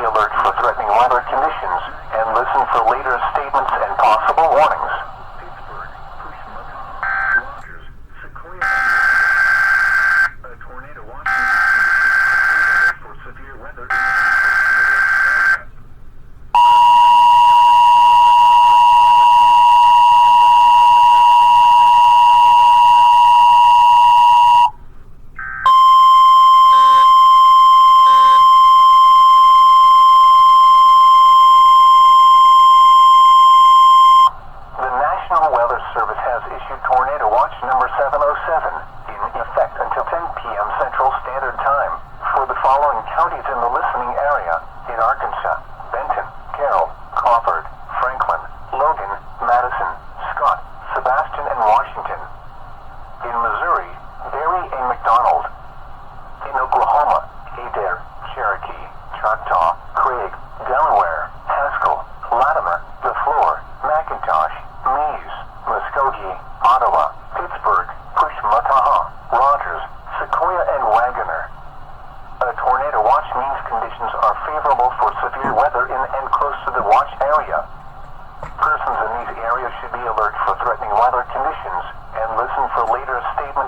alert for threatening weather conditions and listen for later statements and possible warnings. A tornado watch for severe weather. Service has issued Tornado Watch number 707 in effect until 10 p.m. Central Standard Time for the following counties in the listening area: in Arkansas, Benton, Carroll, Crawford, Franklin, Logan, Madison, Scott, Sebastian, and Washington. In Missouri, Very and McDonald. In Oklahoma, Adair, Cherokee, Choctaw, Craig, Delaware, Haskell, Latimer, LaFleur, McIntosh, Mies, Muskogee, Ottawa, Pittsburgh, Pushmataha, Rogers, Sequoia, and Wagoner. A tornado watch means conditions are favorable for severe weather in and close to the watch area. Persons in these areas should be alert for threatening weather conditions and listen for later statements